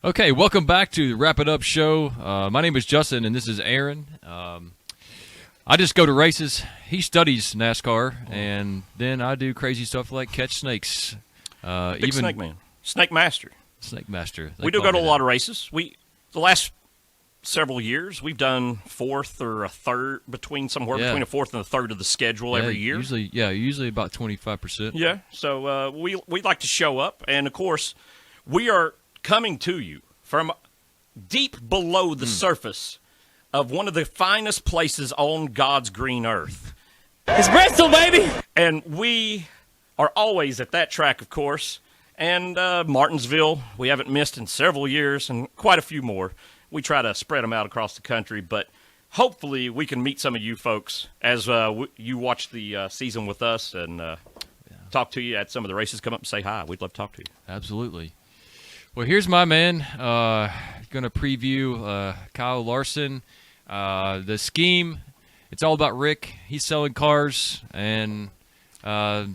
Okay, welcome back to the Wrap It Up show. My name is Justin, and this is Aaron. I just go to races. He studies NASCAR, and then I do crazy stuff like catch snakes. Big snake man. Snake master. Snake master. We do go to a lot of races. The last several years, we've done fourth or a third, between a fourth and a third of the schedule every year. Usually about 25%. Yeah, so we like to show up, and of course, we are coming to you from deep below the surface of one of the finest places on God's green earth. It's Bristol, baby! And we are always at that track, of course, and Martinsville, we haven't missed in several years, and quite a few more. We try to spread them out across the country, but hopefully we can meet some of you folks as you watch the season with us and talk to you at some of the races. Come up and say hi. We'd love to talk to you. Absolutely. Well, here's my man. Going to preview Kyle Larson. The scheme, it's all about Rick. He's selling cars, and the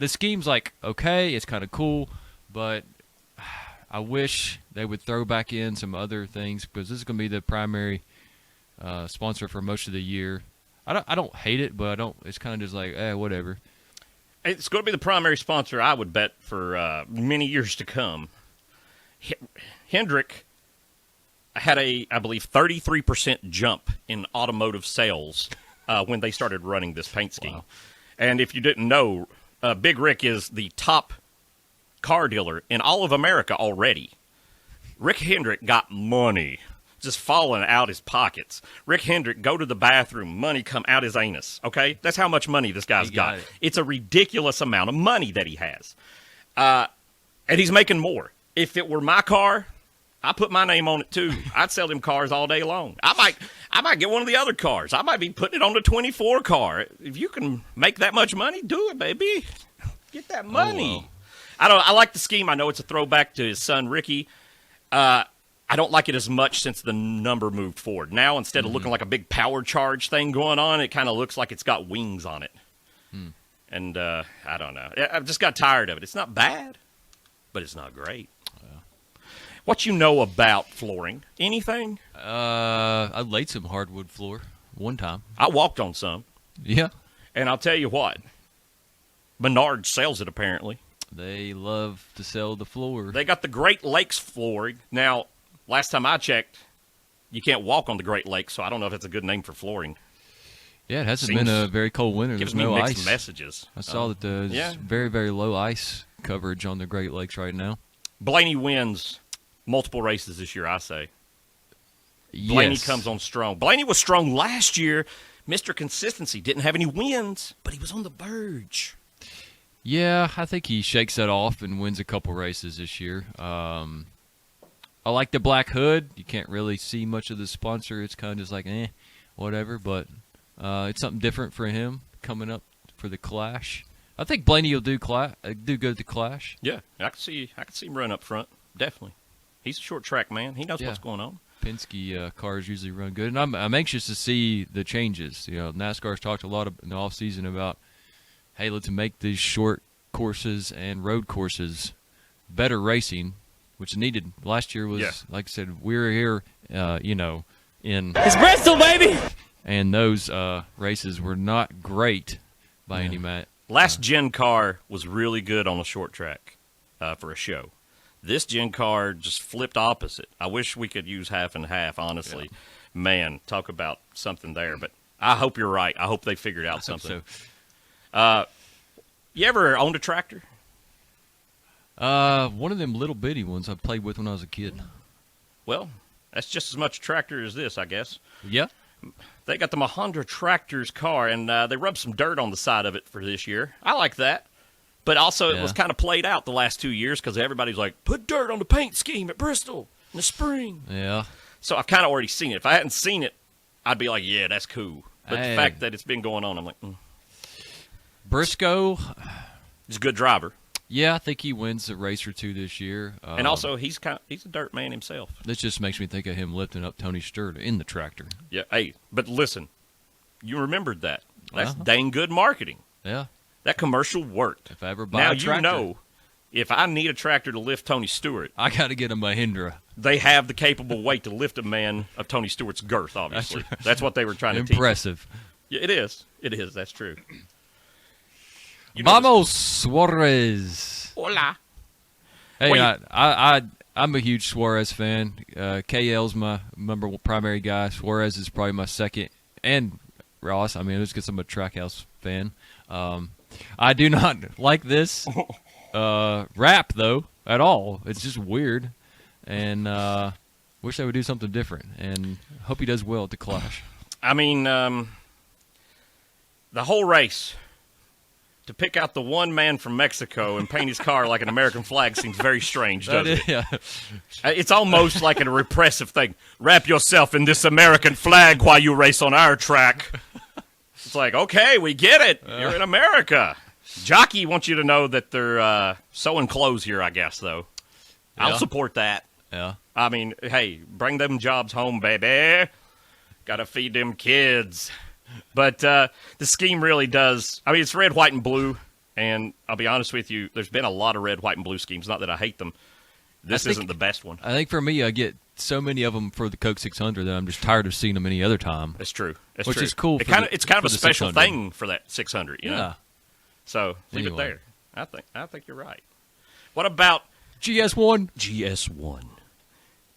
scheme's like, okay, it's kind of cool, but I wish they would throw back in some other things because this is going to be the primary sponsor for most of the year. I don't hate it, but it's kind of just like, whatever. It's going to be the primary sponsor, I would bet, for many years to come. Hendrick had I believe, 33% jump in automotive sales when they started running this paint scheme. Wow. And if you didn't know, Big Rick is the top car dealer in all of America already. Rick Hendrick got money just falling out his pockets. Rick Hendrick go to the bathroom, money come out his anus, okay? That's how much money this guy's got. It's a ridiculous amount of money that he has. And he's making more. If it were my car, I put my name on it too. I'd sell them cars all day long. I might get one of the other cars. I might be putting it on the 24 car. If you can make that much money, do it, baby. Get that money. Oh, wow. I like the scheme. I know it's a throwback to his son Ricky. I don't like it as much since the number moved forward. Now, instead of looking like a big power charge thing going on, it kind of looks like it's got wings on it. And I don't know. I've just got tired of it. It's not bad, but it's not great. What you know about flooring? Anything? I laid some hardwood floor one time. I walked on some. Yeah. And I'll tell you what. Menards sells it, apparently. They love to sell the floor. They got the Great Lakes flooring. Now, last time I checked, you can't walk on the Great Lakes, so I don't know if it's a good name for flooring. Yeah, it hasn't been a very cold winter. Gives There's me no mixed ice. messages. I saw that there's very, very low ice coverage on the Great Lakes right now. Blaney wins multiple races this year, I say. Yes. Blaney comes on strong. Blaney was strong last year. Mr. Consistency didn't have any wins, but he was on the verge. Yeah, I think he shakes that off and wins a couple races this year. I like the black hood. You can't really see much of the sponsor. It's kind of just like, whatever. But it's something different for him coming up for the Clash. I think Blaney will do good at the Clash. Yeah, I can see him run up front. Definitely. He's a short track man. He knows what's going on. Penske cars usually run good, and I'm anxious to see the changes. You know, NASCAR's talked a lot in the off season about, hey, let's make these short courses and road courses better racing, which needed. Last year was, like I said, we were here, in It's Bristol, baby. And those races were not great by any means. Last gen car was really good on a short track for a show. This gen car just flipped opposite. I wish we could use half and half, honestly. Yeah. Man, talk about something there. But I hope you're right. I hope they figured out something. So. You ever owned a tractor? One of them little bitty ones I played with when I was a kid. Well, that's just as much a tractor as this, I guess. Yeah. They got the Mahindra Tractor's car, and they rubbed some dirt on the side of it for this year. I like that. But also it was kind of played out the last 2 years because everybody's like, put dirt on the paint scheme at Bristol in the spring. Yeah. So I've kind of already seen it. If I hadn't seen it, I'd be like, yeah, that's cool. But the fact that it's been going on, I'm like, Briscoe. He's a good driver. Yeah, I think he wins a race or two this year. And also, he's a dirt man himself. This just makes me think of him lifting up Tony Stewart in the tractor. Yeah, hey, but listen, you remembered that. That's dang good marketing. Yeah. That commercial worked. If I ever buy a tractor. Now you know if I need a tractor to lift Tony Stewart, I got to get a Mahindra. they have the capable weight to lift a man of Tony Stewart's girth, obviously. That's what they were trying to teach. Impressive. Yeah, it is. It is. That's true. Vamos Suarez. Hola. Hey, Well, I'm a huge Suarez fan. KL's my primary guy. Suarez is probably my second. And Ross, I mean, let's get some of a Trackhouse fan. I do not like this rap, though, at all. It's just weird. And wish they would do something different. And hope he does well at the Clash. I mean, the whole race, to pick out the one man from Mexico and paint his car like an American flag seems very strange, doesn't it? Yeah. It's almost like a repressive thing. Wrap yourself in this American flag while you race on our track. It's like, okay, we get it. You're in America. Jockey wants you to know that they're sewing clothes here, I guess, though. Yeah. I'll support that. Yeah. I mean, hey, bring them jobs home, baby. Got to feed them kids. But the scheme really does. I mean, it's red, white, and blue. And I'll be honest with you, there's been a lot of red, white, and blue schemes. Not that I hate them. This isn't the best one. I think for me, I get so many of them for the Coke 600 that I'm just tired of seeing them any other time. That's true. Which is cool. It's kind of a the special 600. thing for that 600, you know? Yeah. So leave it Anyway. there. I think you're right. What about GS1. GS1?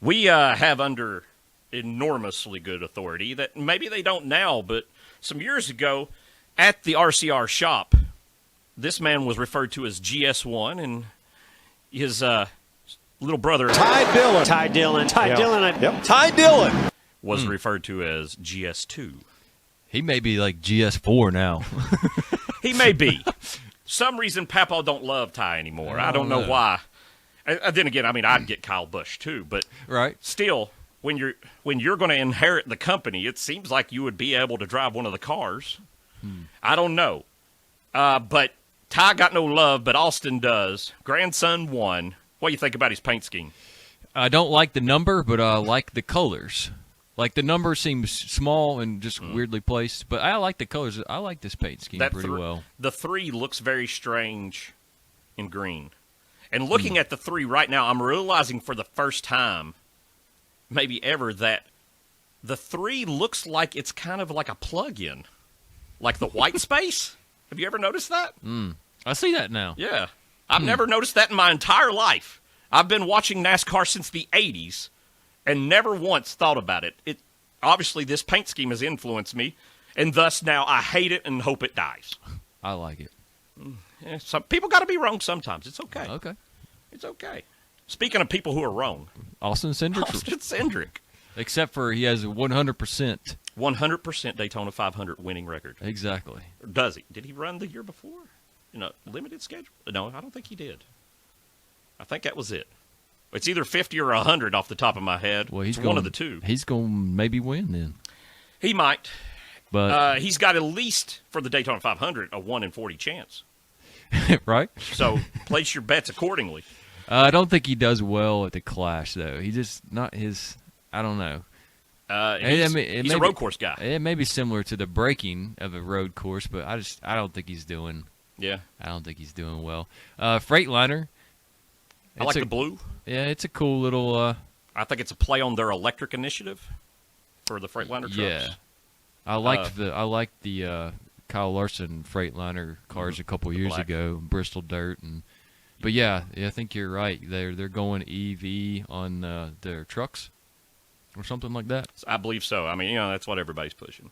We have under enormously good authority that maybe they don't now, but some years ago at the RCR shop, this man was referred to as GS1, and his little brother Ty Dillon. was referred to as GS2. He may be like GS4 now. He may be. Some reason Papa don't love Ty anymore. I don't know no. why. Then again, I mean, I'd get Kyle Busch too, but Right. still, when you're going to inherit the company, it seems like you would be able to drive one of the cars. I don't know, but Ty got no love, but Austin does. Grandson won. What do you think about his paint scheme? I don't like the number, but I like the colors. Like the number seems small and just weirdly placed, but I like the colors. I like this paint scheme pretty well. The 3 looks very strange in green. And looking at the 3 right now, I'm realizing for the first time, maybe ever, that the 3 looks like it's kind of like a plug-in. Like the white space. Have you ever noticed that? I see that now. Yeah. I've never noticed that in my entire life. I've been watching NASCAR since the 80s and never once thought about it. Obviously, this paint scheme has influenced me, and thus now I hate it and hope it dies. I like it. Yeah, some people got to be wrong sometimes. It's okay. Okay. It's okay. Speaking of people who are wrong, Austin Cindric. Austin Cindric. Except for he has a 100%. 100% Daytona 500 winning record. Exactly. Or does he? Did he run the year before? In a limited schedule? No, I don't think he did. I think that was it. It's either 50 or 100 off the top of my head. Well, he's it's one of the two. He's going to maybe win then. He might. But He's got at least, for the Daytona 500, a 1 in 40 chance. right? So place your bets accordingly. I don't think he does well at the Clash, though. He just not his. I don't know. He's a road course guy. It may be similar to the braking of a road course, but I don't think he's doing. Yeah. I don't think he's doing well. Freightliner. I like the blue. Yeah, it's a cool little. I think it's a play on their electric initiative for the Freightliner trucks. Yeah, I liked the Kyle Larson Freightliner cars a couple years black. ago, Bristol Dirt, but yeah, I think you're right. They're going EV on their trucks or something like that. I believe so. I mean, that's what everybody's pushing.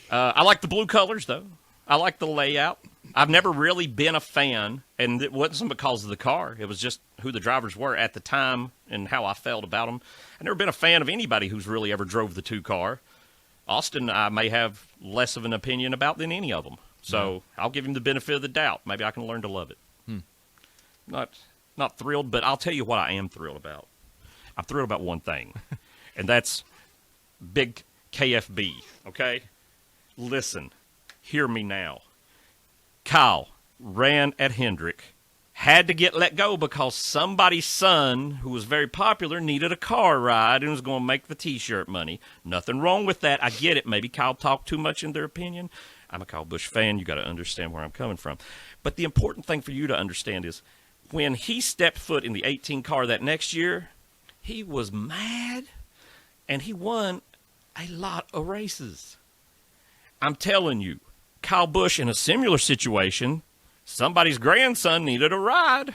I like the blue colors, though. I like the layout. I've never really been a fan, and it wasn't because of the car. It was just who the drivers were at the time and how I felt about them. I've never been a fan of anybody who's really ever drove the 2-car. Austin, I may have less of an opinion about than any of them. So I'll give him the benefit of the doubt. Maybe I can learn to love it. Not thrilled, but I'll tell you what I am thrilled about. I'm thrilled about one thing, and that's big KFB, okay? Listen, hear me now. Kyle ran at Hendrick, had to get let go because somebody's son, who was very popular, needed a car ride and was going to make the T-shirt money. Nothing wrong with that. I get it. Maybe Kyle talked too much in their opinion. I'm a Kyle Busch fan. You got to understand where I'm coming from. But the important thing for you to understand is when he stepped foot in the 18 car that next year, he was mad, and he won a lot of races. I'm telling you, Kyle Busch in a similar situation, somebody's grandson needed a ride.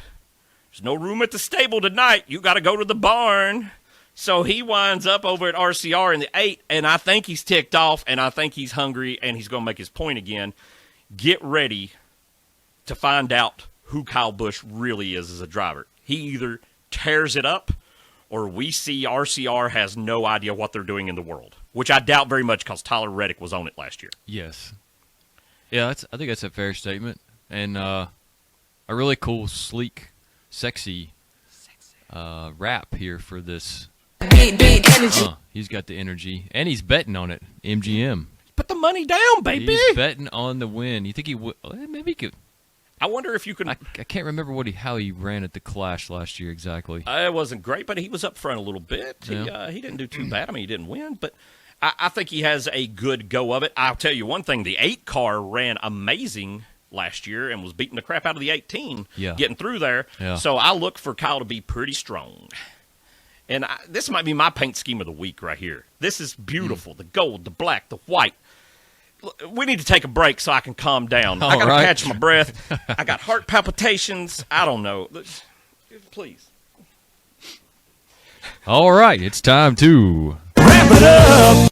There's no room at the stable tonight. You got to go to the barn. So he winds up over at RCR in the 8, and I think he's ticked off, and I think he's hungry, and he's going to make his point again. Get ready to find out who Kyle Busch really is as a driver. He either tears it up, or we see RCR has no idea what they're doing in the world, which I doubt very much because Tyler Reddick was on it last year. Yes. Yeah, I think that's a fair statement. And a really cool, sleek, sexy rap here for this. He's got the energy, and he's betting on it. MGM. Put the money down, baby. He's betting on the win. You think he would? Maybe he could. I wonder if you can. I can't remember how he ran at the Clash last year exactly. It wasn't great, but he was up front a little bit. Yeah. He didn't do too bad. I mean, he didn't win, but I think he has a good go of it. I'll tell you one thing: the 8 car ran amazing last year and was beating the crap out of the 18, getting through there. Yeah. So I look for Kyle to be pretty strong. And this might be my paint scheme of the week right here. This is beautiful. The gold, the black, the white. We need to take a break so I can calm down. I got to catch my breath. I got heart palpitations. I don't know. Please. All right, it's time to Wrap it up.